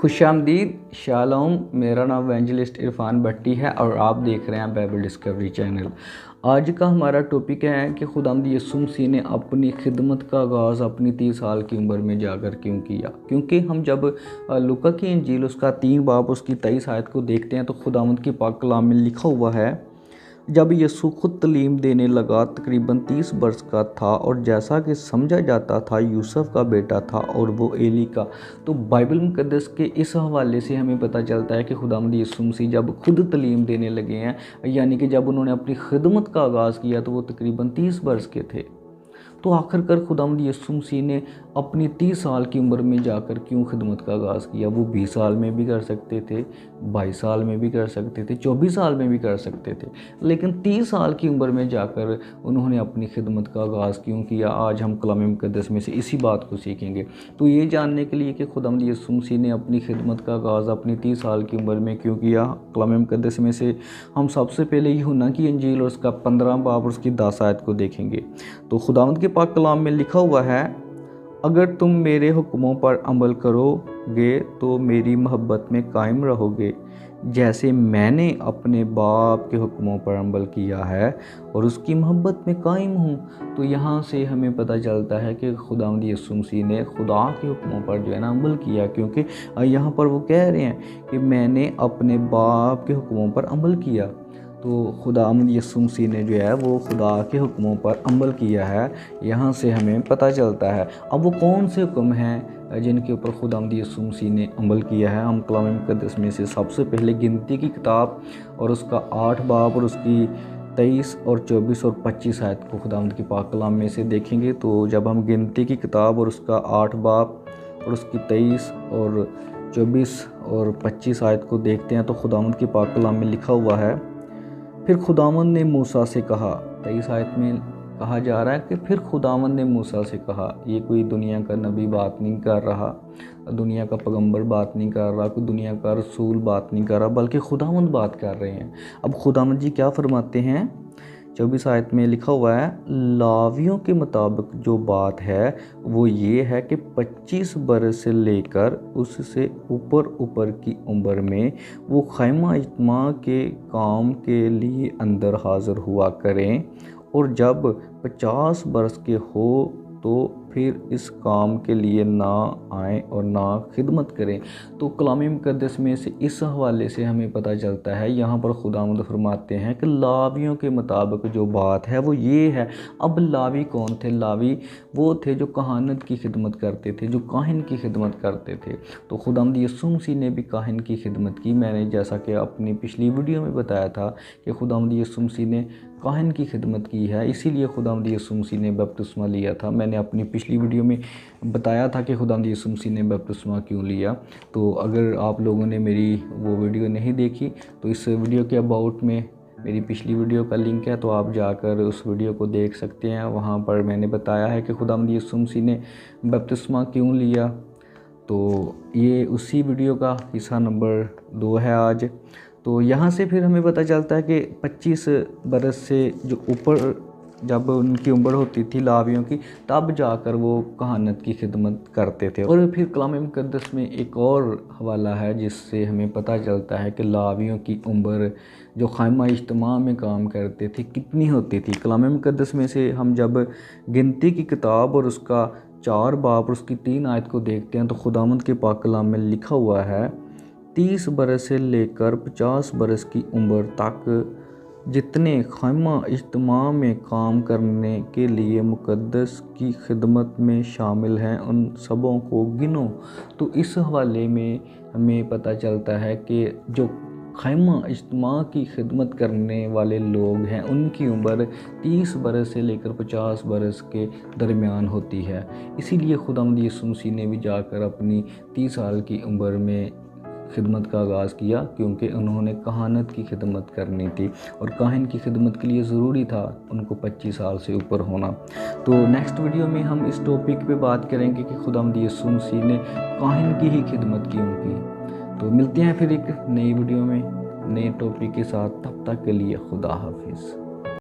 खुशामदीद shalom. मेरा नाम evangelist Irfan भट्टी है और आप देख रहे हैं बाइबल डिस्कवरी चैनल। आज का हमारा टॉपिक है कि खुदावंद यीशु मसीह ने अपनी खिदमत का आगाज़ अपनी 30 साल की उम्र में जाकर क्यों किया। क्योंकि हम जब लूका की इंजील उसका 3 बाब उसकी 23 आयत को देखते हैं तो खुदावंद की पाक कलाम में लिखा हुआ है, जब यीशु खुद तलीम देने लगा तकरीबन 30 वर्ष का था और जैसा कि समझा जाता था यूसुफ का बेटा था और वो एली का। तो बाइबल मुकद्दस के इस हवाले से हमें पता चलता है कि खुदावंद यीशु मसीह जब खुद तलीम देने लगे हैं, यानी कि जब उन्होंने अपनी खिदमत का आगाज़ किया तो वो तकरीबन 30 वर्ष के थे। तो आखिरकार खुदावंद यीशु मसीह ने अपनी 30 साल की उम्र में जाकर क्यों खिदमत का आगाज़ किया। वो 20 साल में भी कर सकते थे, 22 साल में भी कर सकते थे, 24 साल में भी कर सकते थे, लेकिन 30 साल की उम्र में जाकर उन्होंने अपनी खिदमत का आगाज़ क्यों किया। आज हम कलाम मुकद्दस में से इसी बात को सीखेंगे। तो ये जानने के लिए कि खुदावंद यीशु मसीह ने अपनी खिदमत का आगाज़ अपनी 30 साल की उम्र में क्यों किया, कलाम मुकद्दस में से हम सबसे पहले यूहन्ना की इंजील और उसका 15 बाब और उसकी 10 आयत को देखेंगे। तो खुदावंद के पाक कलाम में लिखा हुआ है, अगर तुम मेरे हुक्मों पर अमल करोगे तो मेरी मोहब्बत में कायम रहोगे, जैसे मैंने अपने बाप के हुक्मों पर अमल किया है और उसकी मोहब्बत में कायम हूँ। तो यहाँ से हमें पता चलता है कि खुदावंद यीशु मसीह ने खुदा के हुक्मों पर जो है ना अमल किया, क्योंकि यहाँ पर वो कह रहे हैं कि मैंने अपने बाप के हुक्मों पर अमल किया। तो खुदावंद यीशु मसीह ने जो है वो खुदा के हुक्मों पर अमल किया है, यहाँ से हमें पता चलता है। अब वो कौन से हुक्म हैं जिनके ऊपर खुदावंद यीशु मसीह ने अमल किया है। हम कलाम मुकद्दस में से सबसे पहले गिनती की किताब और उसका 8 बाब और उसकी 23 और 24 और 25 आयत को खुदावंद की पाक कलाम में से देखेंगे। तो जब हम गिनती की किताब और उसका 8 बाब और उसकी 23 और 24 और 25 आयत को देखते हैं तो खुदावंद की पाक कलाम में लिखा हुआ है, फिर खुदावंद ने मूसा से कहा। 23 आयत में कहा जा रहा है कि फिर खुदावंद ने मूसा से कहा। ये कोई दुनिया का नबी बात नहीं कर रहा, दुनिया का पैगंबर बात नहीं कर रहा, कोई दुनिया का रसूल बात नहीं कर रहा, बल्कि खुदावंद बात कर रहे हैं। अब खुदावंद जी क्या फरमाते हैं, 24 आयत में लिखा हुआ है, लावियों के मुताबिक जो बात है वो ये है कि 25 बरस से लेकर उससे ऊपर की उम्र में वो खैमा इज्तिमा के काम के लिए अंदर हाज़िर हुआ करें, और जब 50 बरस के हो तो फिर इस काम के लिए ना आए और ना खिदमत करें। तो कलाम मुकद्दस में से इस हवाले से हमें पता चलता है, यहाँ पर खुदावंद फरमाते हैं कि लावियों के मुताबिक जो बात है वो ये है। अब लावी कौन थे? लावी वो थे जो कहानत की खिदमत करते थे, जो काहिन की खिदमत करते थे। तो खुदावंद यीशु मसीह ने भी काहिन की खिदमत की। मैंने जैसा कि अपनी पिछली वीडियो में बताया था कि खुदावंद यीशु मसीह ने काहिन की खिदमत की है, इसीलिए खुदावंद यीशु मसीह ने बपतिस्मा लिया था। मैंने अपनी पिछली वीडियो में बताया था कि खुदावंद यीशु मसीह ने बपतिस्मा क्यों लिया। तो अगर आप लोगों ने मेरी वो वीडियो नहीं देखी तो इस वीडियो के अबाउट में मेरी पिछली वीडियो का लिंक है, तो आप जाकर उस वीडियो को देख सकते हैं। वहाँ पर मैंने बताया है कि खुदावंद यीशु मसीह ने बपतिस्मा क्यों लिया। तो ये उसी वीडियो का हिस्सा नंबर 2 है आज। तो यहाँ से फिर हमें पता चलता है कि 25 बरस से जो ऊपर जब उनकी उम्र होती थी लावियों की, तब जाकर वो कहानत की खिदमत करते थे। और फिर कलाम मुकद्दस में एक और हवाला है जिससे हमें पता चलता है कि लावियों की उम्र जो खैमा इज्तिमा में काम करते थे कितनी होती थी। कलाम मुकद्दस में से हम जब गिनती की किताब और उसका 4 बाब और उसकी 3 आयत को देखते हैं तो खुदावंद के पाक कलाम में लिखा हुआ है, 30 बरस से लेकर 50 बरस की उम्र तक जितने खैमा इज्तिमा में काम करने के लिए मुकद्दस की खिदमत में शामिल हैं उन सबों को गिनो। तो इस हवाले में हमें पता चलता है कि जो खैमा इज्तिमा की खिदमत करने वाले लोग हैं उनकी उम्र 30 बरस से लेकर 50 बरस के दरमियान होती है। इसीलिए खुदावंद यीशु मसीह ने भी जाकर अपनी 30 साल की उम्र में खिदमत का आगाज़ किया, क्योंकि उन्होंने कहानत की खिदमत करनी थी और काहिन की खिदमत के लिए ज़रूरी था उनको 25 साल से ऊपर होना। तो नेक्स्ट वीडियो में हम इस टॉपिक पे बात करेंगे कि खुदावंद यीशु मसीह ने काहिन की ही खिदमत क्यों की। तो मिलते हैं फिर एक नई वीडियो में नए टॉपिक के साथ, तब तक के लिए खुदा हाफिज़।